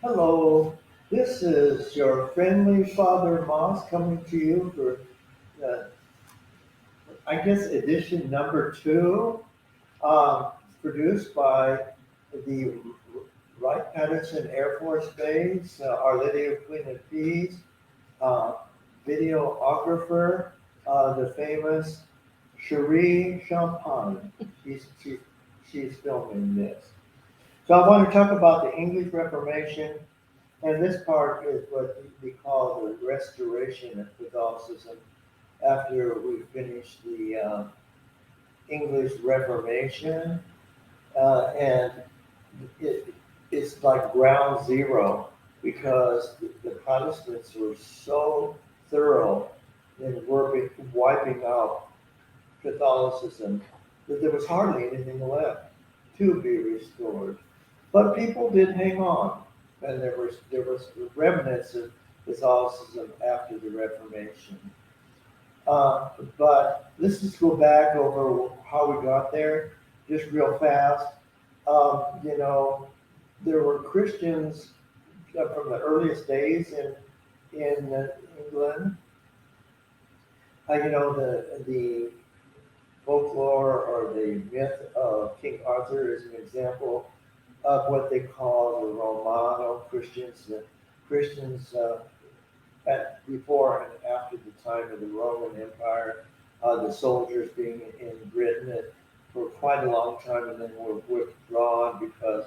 Hello, this is your friendly Father Moss coming to you for, uh, I guess, edition number two, produced by the Wright-Patterson Air Force Base, Our Lady of Queen of Peace, uh, videographer, the famous Cherie Champagne. She's filming this. So I want to talk about the English Reformation. And this part is what we call the restoration of Catholicism after we finish the English Reformation. And it's like ground zero because the Protestants were so thorough in wiping out Catholicism that there was hardly anything left to be restored. But people did hang on, and there was remnants of Catholicism after the Reformation. But let's just go back over how we got there, just real fast. You know, there were Christians from the earliest days in England. You know, the folklore or the myth of King Arthur is an example of what they call the Romano Christians, the Christians before and after the time of the Roman Empire, the soldiers being in Britain for quite a long time and then were withdrawn because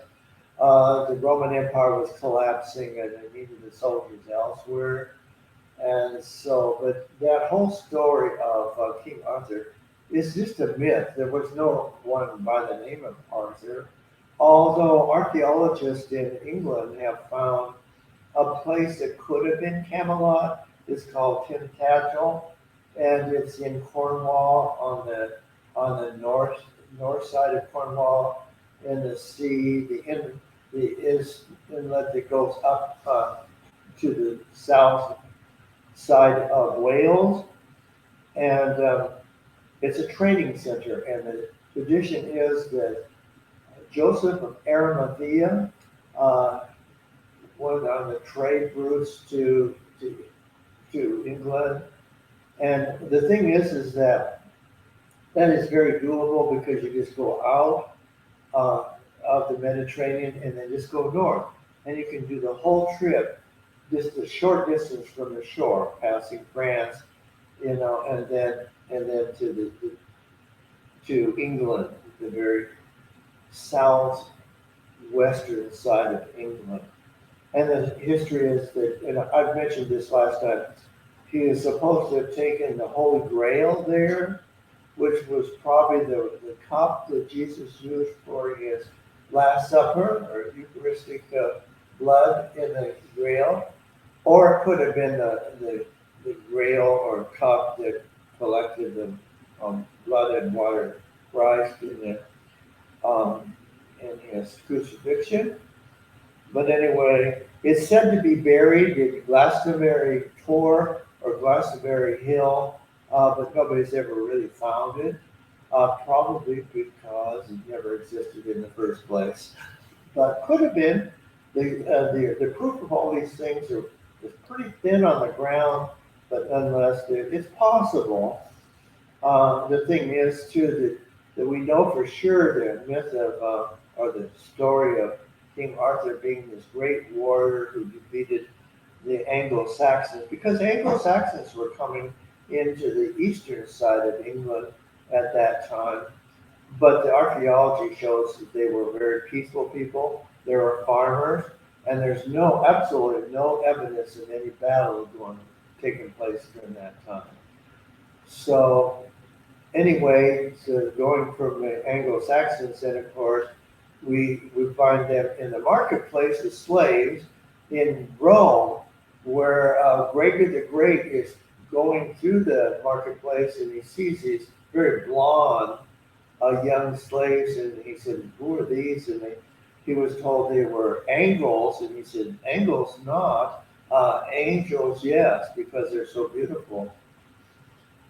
the Roman Empire was collapsing and they needed the soldiers elsewhere. And so, but that whole story of King Arthur is just a myth. There was no one by the name of Arthur, although archaeologists in England have found a place that could have been Camelot. It's called Tintagel, and it's in Cornwall on the north side of Cornwall in the sea. The inlet that goes up to the south side of Wales, and it's a trading center. And the tradition is that Joseph of Arimathea went on the trade routes to England. And the thing is that is very doable because you just go out of the Mediterranean and then just go north, and you can do the whole trip just a short distance from the shore, passing France, you know, and then to England, the very southwestern side of England. And the history is that, and I've mentioned this last time, he is supposed to have taken the Holy Grail there, which was probably the cup that Jesus used for his Last Supper or Eucharistic blood in the Grail. Or it could have been the grail or cup that collected the blood and water of Christ in his crucifixion. But anyway, it's said to be buried at Glastonbury Tor or Glastonbury Hill, but nobody's ever really found it, probably because it never existed in the first place. But could have been. The proof of all these things is pretty thin on the ground, but nonetheless, it's possible. The thing is, too, that we know for sure the myth of, or the story of King Arthur being this great warrior who defeated the Anglo-Saxons, because Anglo-Saxons were coming into the eastern side of England at that time. But the archaeology shows that they were very peaceful people. They were farmers, and there's absolutely no evidence of any battle taking place during that time. So anyway, so going from the Anglo-Saxons, and of course, we find them in the marketplace as slaves in Rome, where Gregor the Great is going through the marketplace, and he sees these very blonde young slaves, and he said, "Who are these?" And he was told they were Angles, and he said, "Angles not, angels yes, because they're so beautiful."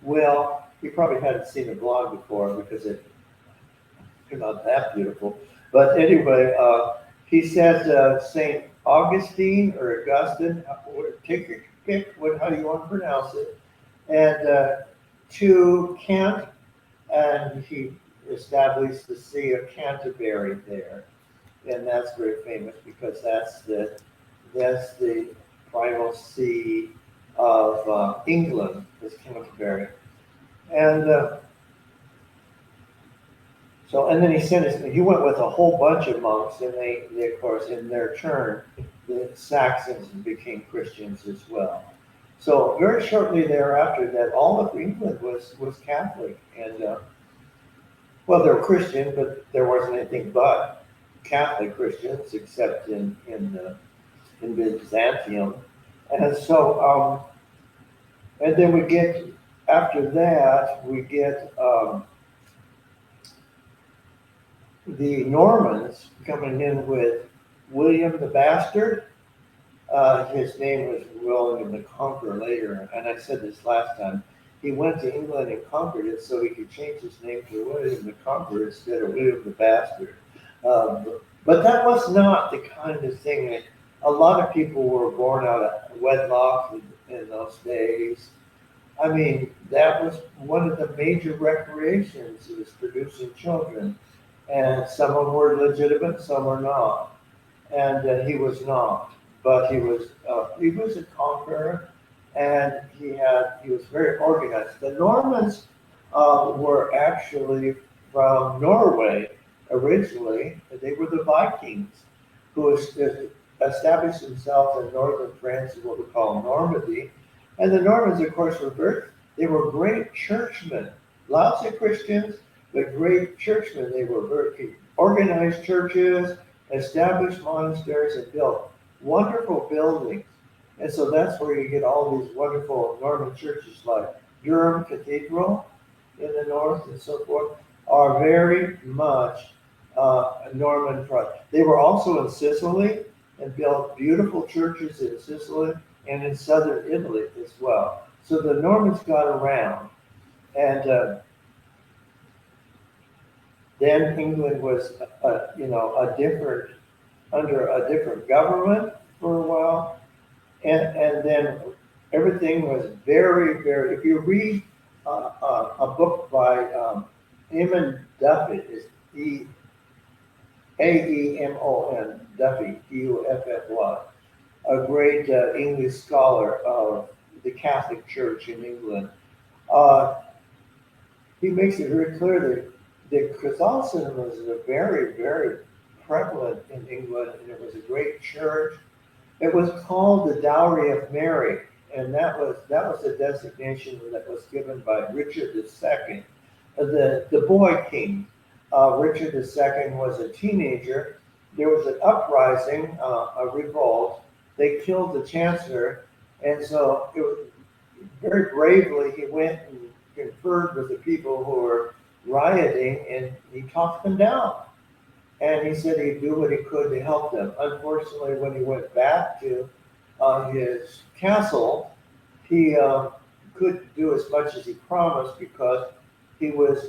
Well, he probably hadn't seen a blonde before because they're not that beautiful. But anyway, he said Saint Augustine or Augustine, take your pick, how do you want to pronounce it, and to Kent, and he established the See of Canterbury there, and that's very famous because that's the primal see of England, is Canterbury, and and then he went with a whole bunch of monks, and they of course, in their turn, the Saxons became Christians as well. So very shortly thereafter, that all of England was Catholic, and well, they were Christian, but there wasn't anything but Catholic Christians except in Byzantium, and so and then we get after that we get the Normans coming in with William the Bastard. His name was William the Conqueror later, and I said this last time. He went to England and conquered it so he could change his name to William the Conqueror instead of William the Bastard. But that was not the kind of thing that a lot of people were born out of wedlock in those days. I mean, that was one of the major recreations, was producing children. And some of them were legitimate, some were not. And he was not, but he was a conqueror, and he was very organized. The Normans were actually from Norway originally. They were the Vikings who established themselves in northern France, what we call Normandy. And the Normans, of course, they were great churchmen, lots of Christians, but great churchmen. They were very organized churches, established monasteries, and built wonderful buildings. And so that's where you get all these wonderful Norman churches like Durham Cathedral in the north and so forth, are very much Norman project. They were also in Sicily and built beautiful churches in Sicily and in southern Italy as well. So the Normans got around, and then England was, under a different government for a while, and then everything was very, very. If you read a book by Eamon Duffy, is Aemon Duffy, Duffy, a great English scholar of the Catholic Church in England. He makes it very clear that Catholicism was very, very prevalent in England, and it was a great church. It was called the Dowry of Mary, and that was a designation that was given by Richard II, the boy king. Richard II was a teenager. There was an uprising, a revolt. They killed the chancellor, and so it was very bravely he went and conferred with the people who were rioting, and he talked them down. And he said he'd do what he could to help them. Unfortunately, when he went back to his castle, he couldn't do as much as he promised because he was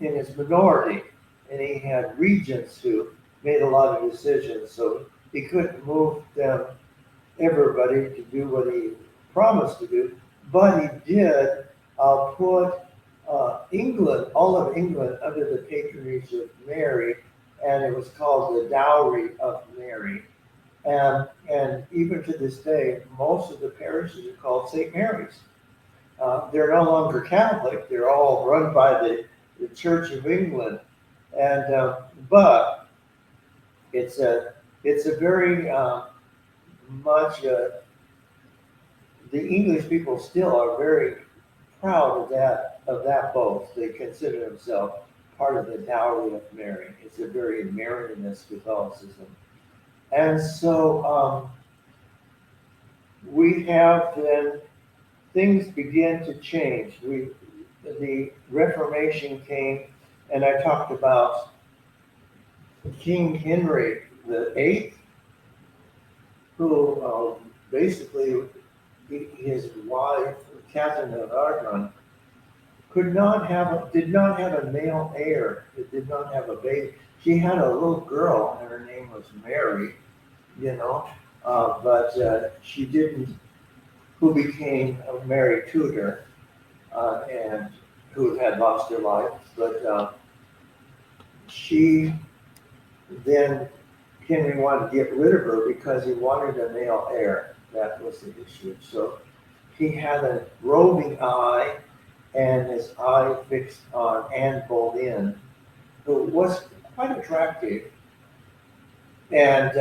in his minority, and he had regents who made a lot of decisions. So he couldn't move everybody to do what he promised to do. But he did put England, all of England, under the patronage of Mary, and it was called the Dowry of Mary. And even to this day, most of the parishes are called St. Mary's. They're no longer Catholic; they're all run by the Church of England. And but it's a very much the English people still are very proud of that boast. They consider themselves part of the Dowry of Mary. It's a very Marianist Catholicism. And so we have then, things begin to change. The Reformation came, and I talked about King Henry VIII, who basically his wife, Catherine of Aragon, did not have a male heir. It did not have a baby. She had a little girl, and her name was Mary. you know, but she didn't, who became a Mary Tudor, and who had lost her life, but she then, Henry wanted to get rid of her because he wanted a male heir. That was the issue. So he had a roving eye, and his eye fixed on Anne Boleyn, who was quite attractive, and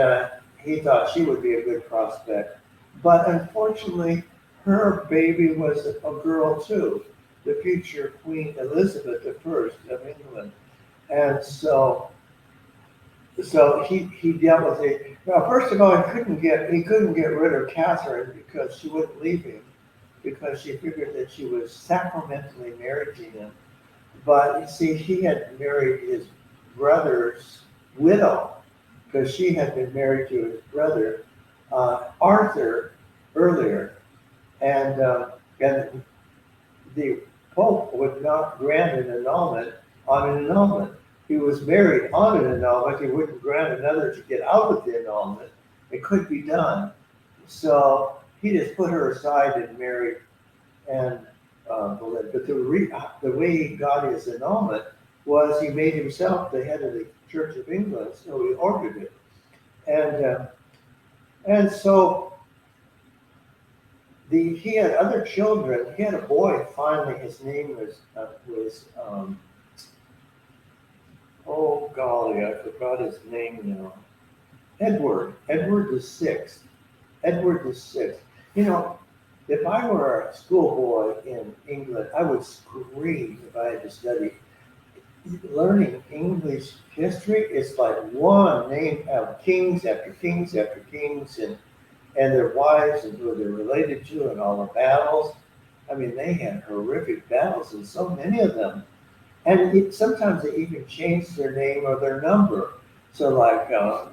he thought she would be a good prospect. But unfortunately, her baby was a girl too, the future Queen Elizabeth I of England. And so he dealt with it. Now, first of all, he couldn't get rid of Catherine because she wouldn't leave him, because she figured that she was sacramentally married to him. But you see, he had married his brother's widow, because she had been married to his brother Arthur earlier, and the Pope would not grant an annulment on an annulment. He was married on an annulment. He wouldn't grant another to get out of the annulment. It could be done. So he just put her aside and married Anne Boleyn. But the way he got his annulment was he made himself the head of the Church of England, so he ordered it. And so he had other children. He had a boy. Finally, his name was oh golly, I forgot his name now. Edward the Sixth. Edward the Sixth. You know, if I were a schoolboy in England, I would scream if I had to study. Learning English history is like one name of kings after kings after kings, and their wives and who they're related to, and all the battles. I mean, they had horrific battles, and so many of them. And sometimes they even changed their name or their number. So, like a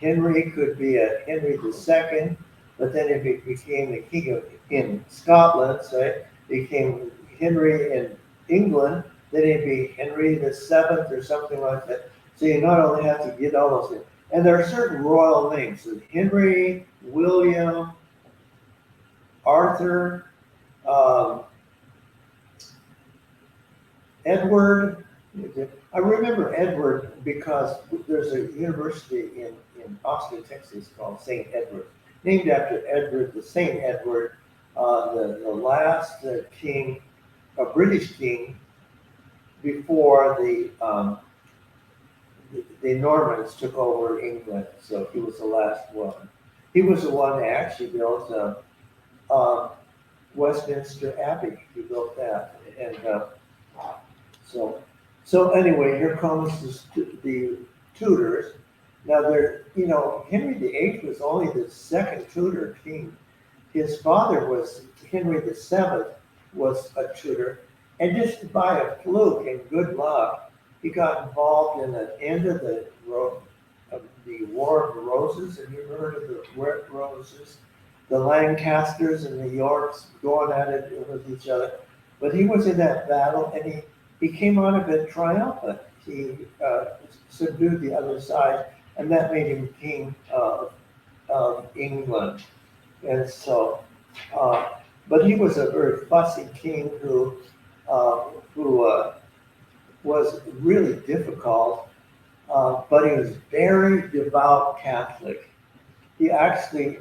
Henry could be a Henry II, but then if he became the king in Scotland, say, became Henry in England, then it'd be Henry VII or something like that. So you not only have to get all those things, and there are certain royal names: so Henry, William, Arthur, Edward. I remember Edward because there's a university in Austin, Texas called St. Edward, named after Edward, the St. Edward, the last king, a British king, before the Normans took over England. So he was the last one. He was the one that actually built Westminster Abbey. He built that, and so anyway, here comes the Tudors. Now Henry VIII was only the second Tudor king. His father was Henry VII, was a Tudor, and just by a fluke and good luck, he got involved in the end of the War of the Roses. Have you heard of the War of the Roses? The Lancasters and the Yorks going at it with each other. But he was in that battle, and he came out of it triumphant. He subdued the other side, and that made him king of England. And so, but he was a very fussy king who was really difficult, but he was very devout Catholic. He actually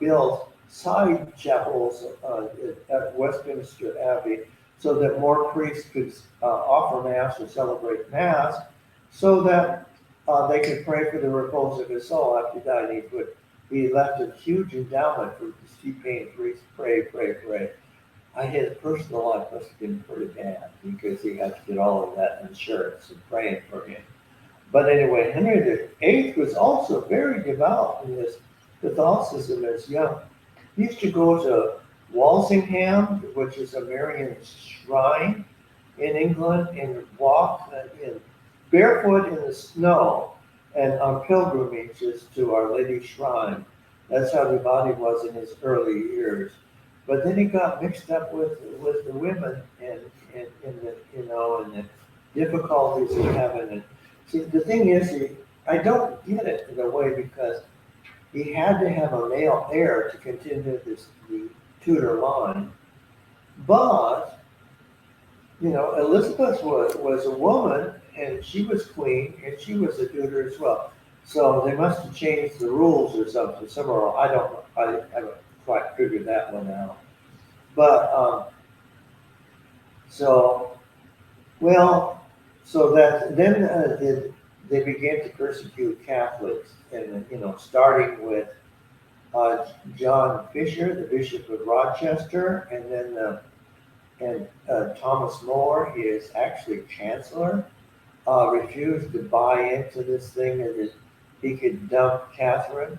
built side chapels at Westminster Abbey so that more priests could offer Mass or celebrate Mass, so that they could pray for the repose of his soul after he died. He left a huge endowment for paying priests, pray. His personal life must have been pretty bad because he had to get all of that insurance and praying for him. But anyway, Henry VIII was also very devout in his Catholicism as young. He used to go to Walsingham, which is a Marian shrine in England, and walk barefoot in the snow and on pilgrimages to Our Lady's shrine. That's how devout he was in his early years. But then he got mixed up with the women and the difficulties of having it. See, the thing is, I don't get it in a way because he had to have a male heir to continue the Tudor line. But, Elizabeth was a woman, and she was queen, and she was a Tudor as well. So they must have changed the rules or something somewhere. I don't know. I haven't quite figured that one out. But so well, so that then they began to persecute Catholics, and starting with John Fisher, the Bishop of Rochester, and then Thomas More, he is actually chancellor, refused to buy into this thing that he could dump Catherine,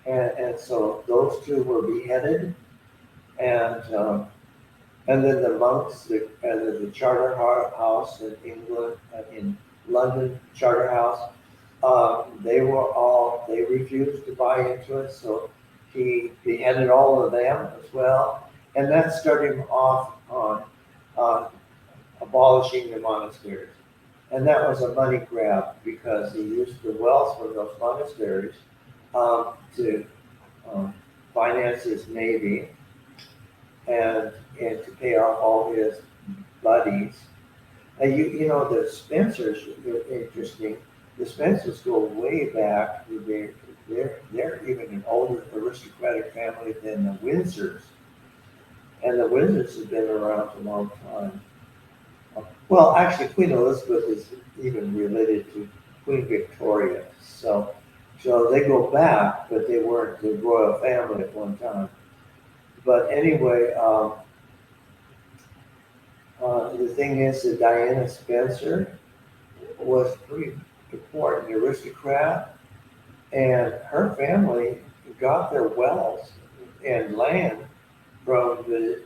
and so those two were beheaded, and then the monks, the Charter House in England, in London, Charter House, they refused to buy into it, so he beheaded all of them as well, and that started him off on abolishing the monasteries. And that was a money grab because he used the wealth from those monasteries to finance his navy and to pay off all his buddies. And the Spencers are interesting. The Spencers go way back. They're even an older aristocratic family than the Windsors. And the Windsors have been around a long time. Well, actually, Queen Elizabeth is even related to Queen Victoria. So they go back, but they weren't the royal family at one time. But anyway, the thing is that Diana Spencer was pretty important aristocrat, and her family got their wealth and land from the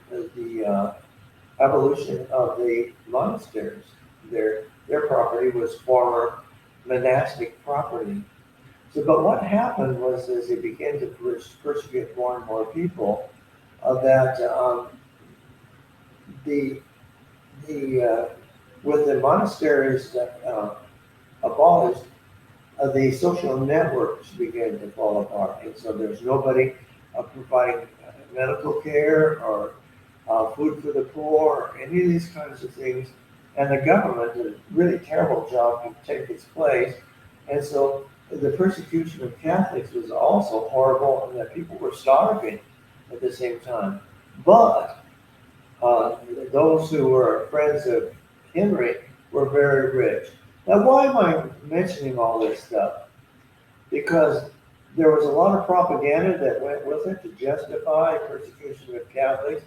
abolition of the monasteries. Their property was former monastic property. So, but what happened was, as they began to persecute more and more people, with the monasteries abolished, the social networks began to fall apart, and so there's nobody providing medical care or food for the poor or any of these kinds of things, and the government did a really terrible job to take its place, and so the persecution of Catholics was also horrible, and that people were starving at the same time. But those who were friends of Henry were very rich. Now, why am I mentioning all this stuff? Because there was a lot of propaganda that went with it to justify persecution of Catholics.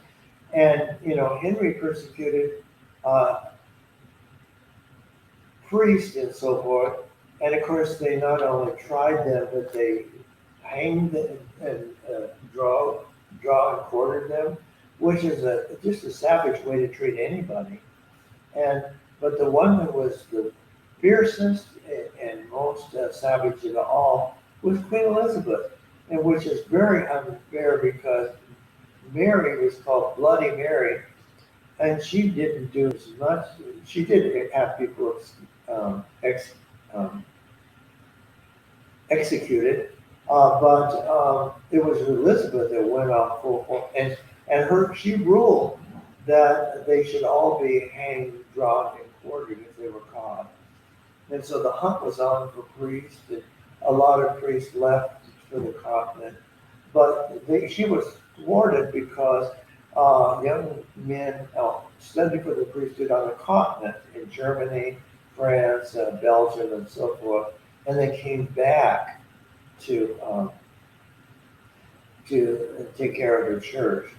And, Henry persecuted priests and so forth. And of course, they not only tried them, but they hanged and draw and quartered them, which is just a savage way to treat anybody. But the one that was the fiercest and most savage of all was Queen Elizabeth, and which is very unfair because Mary was called Bloody Mary, and she didn't do as much. She did have people executed, but it was Elizabeth that went off full force, and she ruled that they should all be hanged, drawn, and quartered if they were caught. And so the hunt was on for priests, and a lot of priests left for the continent, but she was thwarted because young men studied for the priesthood on the continent in Germany, France, Belgium, and so forth, and they came back to take care of the church.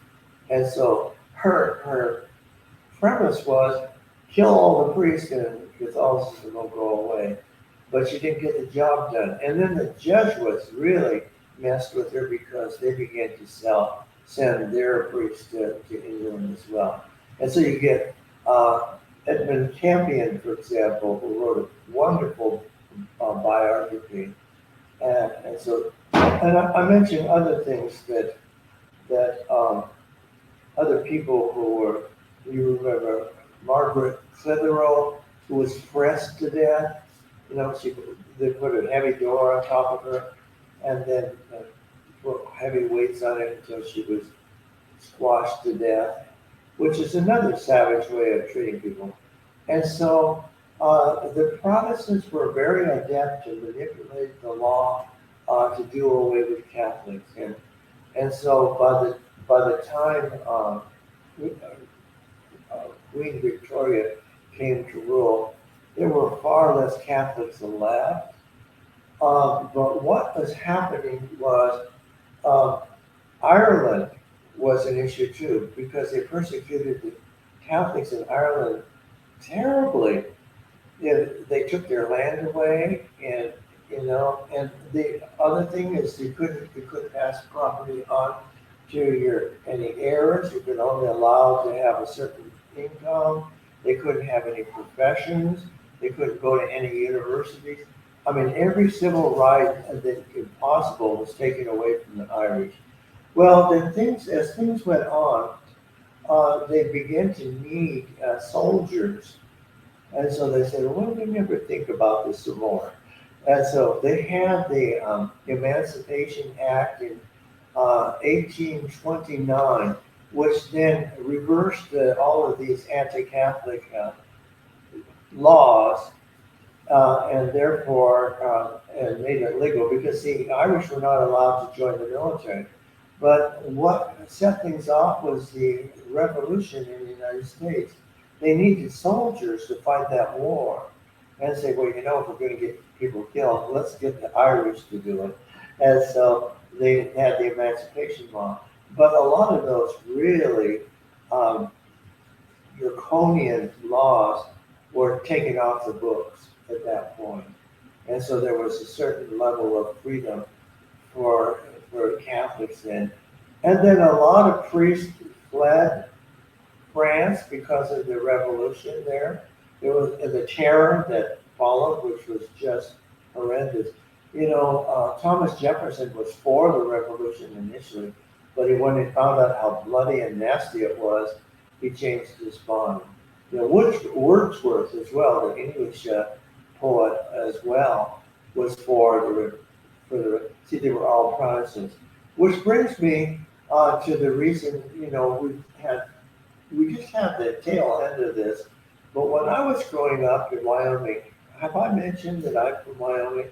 And so her premise was kill all the priests and Catholicism will go away. But she didn't get the job done. And then the Jesuits really messed with her because they began to send their priests to England as well. And so you get Edmund Campion, for example, who wrote a wonderful biography. And I mentioned other things that other people who were, you remember Margaret Synder, who was pressed to death. They put a heavy door on top of her, and then heavy weights on it until she was squashed to death, which is another savage way of treating people. And so the Protestants were very adept to manipulate the law to do away with Catholics. And so by the time Queen Victoria came to rule, there were far less Catholics left. But what was happening was Ireland was an issue too, because they persecuted the Catholics in Ireland terribly. They took their land away, and and the other thing is you couldn't pass property on to any heirs. You could only allow to have a certain income. They couldn't have any professions. They couldn't go to any universities. I mean, every civil right that possible was taken away from the Irish. Well, then as things went on, they began to need soldiers. And so they said, well, we never think about this some more. And so they had the Emancipation Act in 1829, which then reversed all of these anti-Catholic laws and therefore and made it legal, because the Irish were not allowed to join the military. But what set things off was the revolution in the United States. They needed soldiers to fight that war. And say, well, if we're going to get people killed, let's get the Irish to do it. And so they had the Emancipation Law. But a lot of those really draconian laws were taken off the books at that point. And so there was a certain level of freedom for Catholics then. And then a lot of priests fled France because of the revolution there. There was the terror that followed, which was just horrendous. Thomas Jefferson was for the revolution initially, but when he found out how bloody and nasty it was, he changed his mind. Wordsworth as well, the English poet as well, was for the. See, they were all Protestants. Which brings me to the reason, we just had the tail end of this. But when I was growing up in Wyoming, have I mentioned that I'm from Wyoming?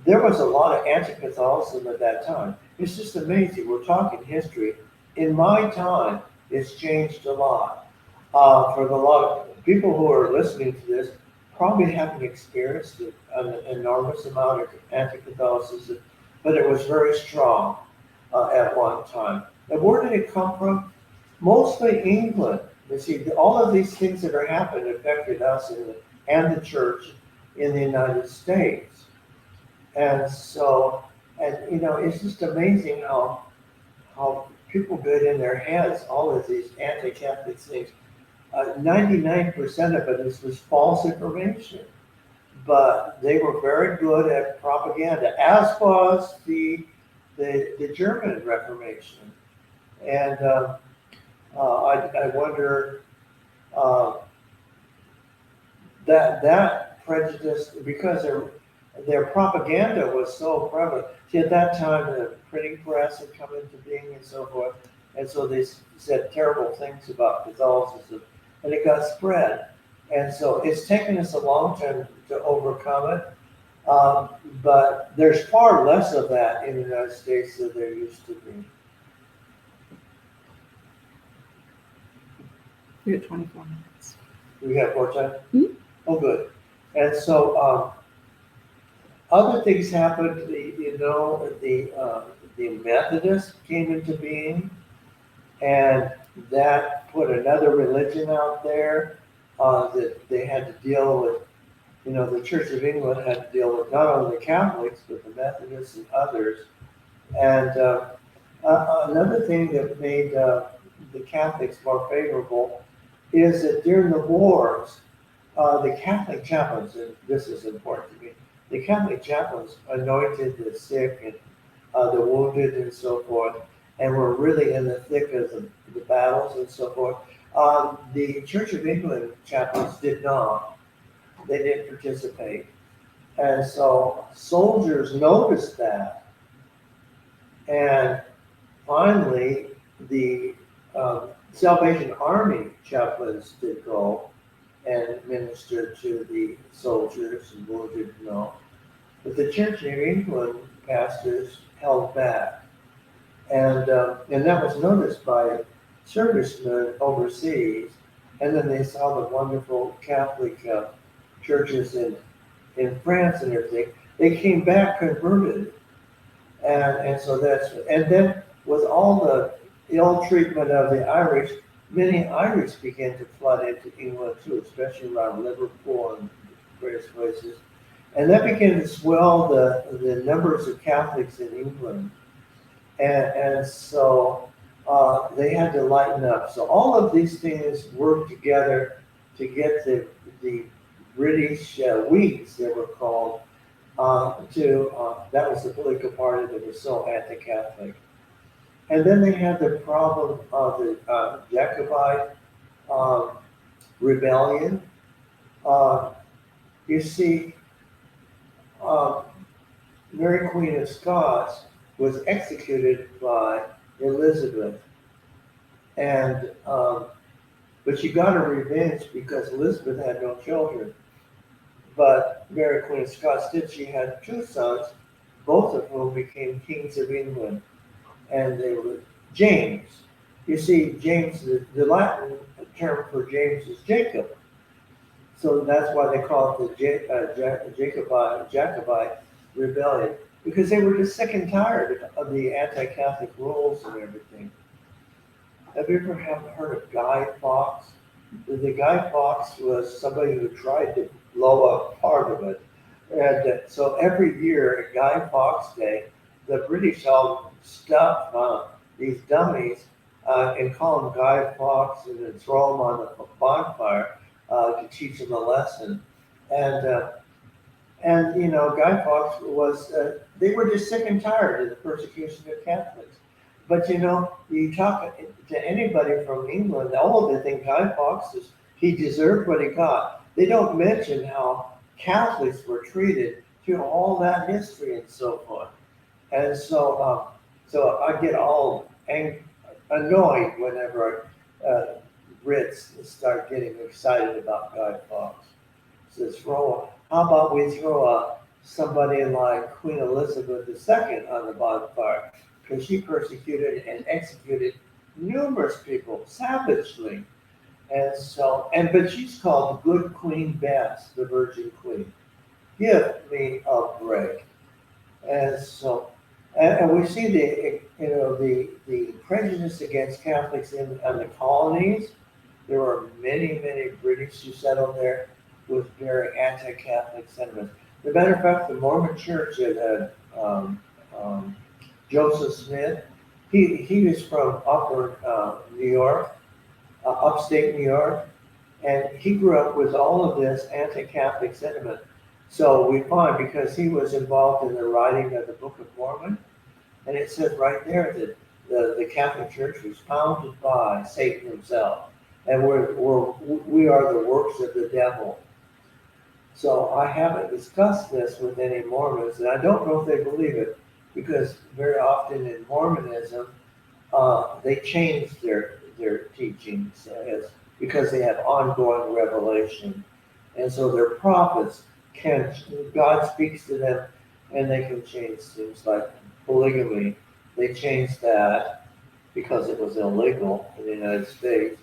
There was a lot of anti-Catholicism at that time. It's just amazing. We're talking history. In my time, it's changed a lot. For a lot of people who are listening to this, probably haven't experienced an enormous amount of anti-Catholicism, but it was very strong at one time. And where did it come from? Mostly England. You see, all of these things that are happening affected us and the church in the United States. And so, it's just amazing how people get in their heads all of these anti-Catholic things. 99% of it was false information, but they were very good at propaganda, as was the German Reformation. And I wonder that prejudice, because their propaganda was so prevalent. See, at that time, the printing press had come into being and so forth, and so they said terrible things about Catholicism, and it got spread. And so it's taken us a long time to overcome it, but there's far less of that in the United States than there used to be. We have 24 minutes. We have more time? Mm-hmm. Oh, good. And so other things happened. The Methodists came into being, and that put another religion out there that they had to deal with. The Church of England had to deal with not only the Catholics, but the Methodists and others. And another thing that made the Catholics more favorable is that during the wars, the Catholic chaplains, and this is important to me, the Catholic chaplains anointed the sick and the wounded and so forth, and were really in the thick of the battles and so forth. The Church of England chaplains did not. They didn't participate. And so soldiers noticed that. And finally, the Salvation Army chaplains did go and minister to the soldiers and wounded and all. But the Church of England pastors held back. And that was noticed by servicemen overseas. And then they saw the wonderful Catholic churches in France and everything. They came back converted. And so and then with all the ill treatment of the Irish, many Irish began to flood into England too, especially around Liverpool and various places. And that began to swell the numbers of Catholics in England. And so they had to lighten up. So all of these things worked together to get the British Whigs, they were called, that was the political party that was so anti-Catholic. And then they had the problem of the Jacobite Rebellion. You see, Mary Queen of Scots was executed by Elizabeth, and but she got her revenge because Elizabeth had no children. But Mary Queen of Scots did. She had two sons, both of whom became kings of England, and they were James. You see, James, the Latin term for James is Jacob. So that's why they call it the Jacobite Rebellion, because they were just sick and tired of the anti-Catholic rules and everything. Have you ever heard of Guy Fawkes? The Guy Fawkes was somebody who tried to blow up part of it. And so every year at Guy Fawkes Day, the British all stuff these dummies and call them Guy Fawkes and then throw them on the bonfire to teach them a lesson. And you know, Guy Fawkes was, they were just sick and tired of the persecution of Catholics. But you know, you talk to anybody from England, all of them think Guy Fawkes he deserved what he got. They don't mention how Catholics were treated through all that history and so forth. And so, so I get all annoyed whenever Brits start getting excited about Guy Fawkes. Says, how about we throw somebody like Queen Elizabeth II on the bonfire? Because she persecuted and executed numerous people savagely. And so, but she's called Good Queen Bess, the Virgin Queen. Give me a break. And so, and we see the prejudice against Catholics in the colonies. There were many British who settled there with very anti-Catholic sentiments. As a matter of fact, the Mormon Church had Joseph Smith. He was from upper New York, upstate New York, and he grew up with all of this anti-Catholic sentiment. So we find, because he was involved in the writing of the Book of Mormon, and it says right there that the Catholic Church was founded by Satan himself, and we are the works of the devil. So I haven't discussed this with any Mormons, and I don't know if they believe it, because very often in Mormonism, they change their teachings because they have ongoing revelation. And so their prophets God speaks to them, and they can change things like polygamy. They changed that because it was illegal in the United States.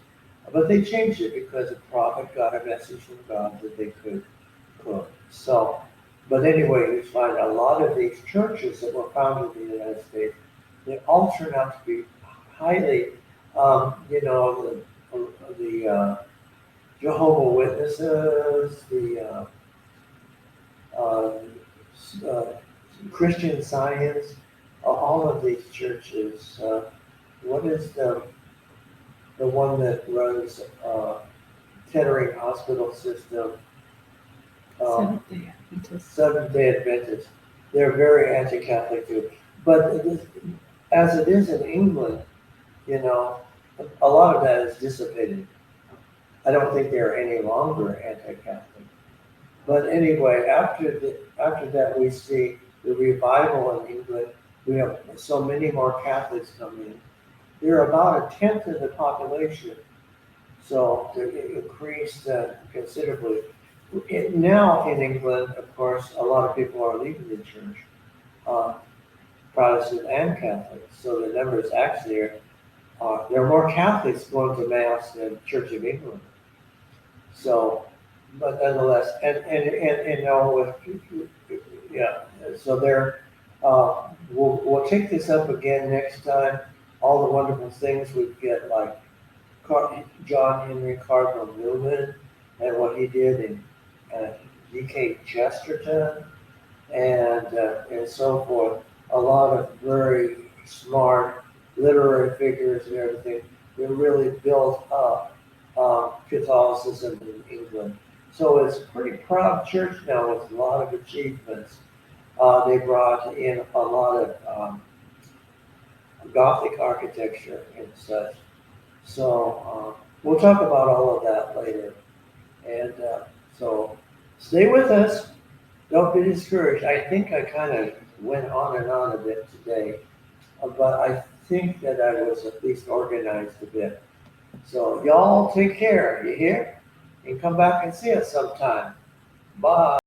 But they changed it because a prophet got a message from God that they could cook. So, but anyway, you find a lot of these churches that were founded in the United States, they all turn out to be highly, the Jehovah's Witnesses, the Christian Science, all of these churches. What is the one that runs Kettering Hospital System? Seventh-day Adventist. Seventh-day Adventists. They're very anti-Catholic too. But as it is in England, you know, a lot of that is dissipated. I don't think they're any longer anti-Catholic. But anyway, after that, we see the revival in England. we have so many more Catholics coming. They're about 1/10 of the population, so they increased considerably. Now in England, of course, a lot of people are leaving the church, Protestant and Catholic. So the numbers actually there are more Catholics going to Mass than Church of England. So, but nonetheless, and now yeah, so we'll take this up again next time. All the wonderful things we get, like John Henry Cardinal Newman and what he did in D.K. Chesterton and so forth. A lot of very smart literary figures and everything that really built up Catholicism in England. So it's a pretty proud church now with a lot of achievements. They brought in a lot of Gothic architecture and such. So we'll talk about all of that later. And so stay with us. Don't be discouraged. I think I kind of went on and on a bit today, but I think that I was at least organized a bit. So y'all take care, you hear? And come back and see us sometime. Bye.